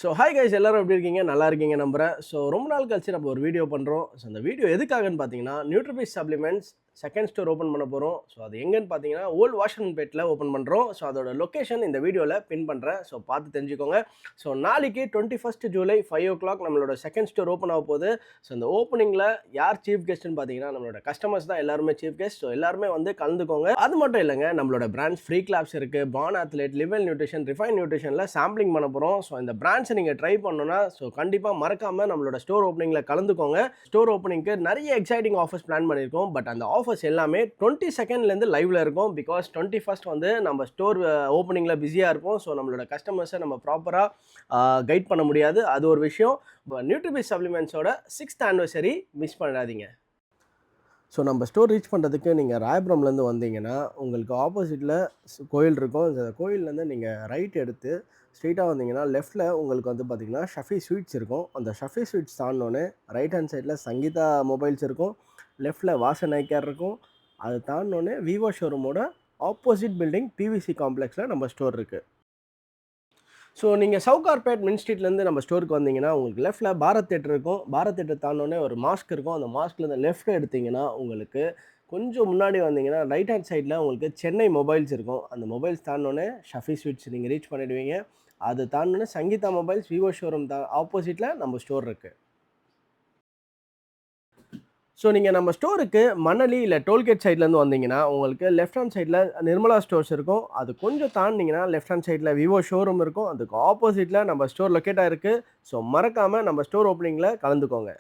So hi guys எல்லாரும் எப்படி இருக்கீங்க? நல்லா இருக்கீங்க நம்புறேன். ஸோ ரொம்ப நாள் கழிச்சு நம்ம ஒரு வீடியோ பண்ணுறோம். ஸோ அந்த வீடியோ எதுக்காகன்னு பார்த்தீங்கன்னா, நியூட்ரிபீஸ் சப்ளிமெண்ட்ஸ் செகண்ட் ஸ்டோர் ஓப்பன் பண்ண போகிறோம். ஸோ அது எங்கன்னு பார்த்தீங்கன்னா, ஓல்ட் வாஷன்பேட்டில் ஓப்பன் பண்ணுறோம். ஸோ அதோட லொக்கேஷன் இந்த வீடியோவில் பின் பண்ணுறேன். ஸோ பார்த்து தெரிஞ்சுக்கோங்க. ஸோ நாளைக்கு 21 ஜூலை 5 o'clock நம்மளோட செகண்ட் ஸ்டோர் ஓப்பன் ஆக போகுது. ஸோ இந்த ஓப்பனிங்கில் யார் சீஃப் கெஸ்ட்னு பார்த்தீங்கன்னா, நம்மளோட கஸ்டமர்ஸ் தான் எல்லாருமே சீஃப் கெஸ்ட். ஸோ எல்லாருமே வந்து கலந்துக்கோங்க. அது மட்டும் இல்லைங்க, நம்மளோட பிராண்ட்ஸ் ஃப்ரீ கிளாப்ஸ் இருக்குது, பான் அத்லெட், லிவல் நியூட்ரிஷன், ரிஃபைன் நியூட்ரிஷனில் சாம்பிளிங் பண்ண போகிறோம். ஸோ இந்த பிராண்ட்ஸை நீங்கள் ட்ரை பண்ணணும்னா ஸோ கண்டிப்பாக மறக்காமல் நம்மளோட ஸ்டோர் ஓப்பனிங்கில் கலந்துக்கோங்க. ஸ்டோர் ஓப்பனிங்க்கு நிறைய எக்ஸைட்டிங் ஆஃபர்ஸ் பிளான் பண்ணியிருக்கோம். பட் அந்த ஆஃபர்ஸ் எல்லாமே 22nd லைவ்ல இருக்கும். பிகாஸ் 21st வந்து நம்ம ஸ்டோர் ஓப்பனிங்கில் பிஸியாக இருப்போம். ஸோ நம்மளோட கஸ்டமர்ஸை நம்ம ப்ராப்பராக கைட் பண்ண முடியாது. அது ஒரு விஷயம். நியூட்ரிபீஸ் சப்ளிமெண்ட்ஸோட 6th anniversary மிஸ் பண்ணாதீங்க. ஸோ நம்ம ஸ்டோர் ரீச் பண்ணுறதுக்கு நீங்கள் ராயபுரம்லேருந்து வந்தீங்கன்னா உங்களுக்கு ஆப்போசிட்டில் கோயில் இருக்கும். இந்த கோயிலேருந்து நீங்கள் ரைட் எடுத்து ஸ்ட்ரெயிட்டாக வந்தீங்கன்னா லெஃப்ட்டில் உங்களுக்கு வந்து பார்த்திங்கன்னா ஷஃபி ஸ்வீட்ஸ் இருக்கும். அந்த ஷஃபி ஸ்வீட்ஸ் தாண்டினோடனே ரைட் ஹேண்ட் சைடில் சங்கீதா மொபைல்ஸ் இருக்கும். லெஃப்ட்டில் வாசன் ஐ கேர் இருக்கும். அதை தாண்டினோடனே விவோ ஷோரூமோட ஆப்போசிட் பில்டிங் பிவிசி காம்ப்ளெக்ஸில் நம்ம ஸ்டோர் இருக்குது. ஸோ நீங்கள் சவுகார்பேட் மின் ஸ்ட்ரீட்லேருந்து நம்ம ஸ்டோருக்கு வந்தீங்கன்னா உங்களுக்கு லெஃப்ட்டில் பாரத் தேட்டர் இருக்கும். பாரத் தேட்டர் தாண்டினோடனே ஒரு மாஸ்க் இருக்கும். அந்த மாஸ்க்லேருந்து லெஃப்ட் எடுத்திங்கன்னா உங்களுக்கு கொஞ்சம் முன்னாடி வந்தீங்கன்னா ரைட் ஹேண்ட் சைடில் உங்களுக்கு சென்னை மொபைல்ஸ் இருக்கும். அந்த மொபைல்ஸ் தாண்டினோடனே ஷஃபி ஸ்வீட்ஸ் நீங்கள் ரீச் பண்ணிடுவீங்க. அது தாண்டினோடனே சங்கீதா மொபைல்ஸ் விவோ ஷோரூம் ஆப்போசிட்டில் நம்ம ஸ்டோர் இருக்குது. ஸோ நீங்கள் நம்ம ஸ்டோருக்கு மணலி இல்லை டோல்கேட் சைட்லேருந்து வந்தீங்கன்னா உங்களுக்கு லெஃப்ட் ஹேண்ட் சைடில் நிர்மலா ஸ்டோர்ஸ் இருக்கும். அது கொஞ்சம் தாண்டிங்கன்னா லெஃப்ட் ஹேண்ட் சைடில் விவோ ஷோரூம் இருக்கும். அதுக்கு ஆப்போசிட்டில் நம்ம ஸ்டோர் லொக்கேட் ஆகிருக்கு. ஸோ மறக்காமல் நம்ம ஸ்டோர் ஓப்பனிங்கில் கலந்துக்கோங்க.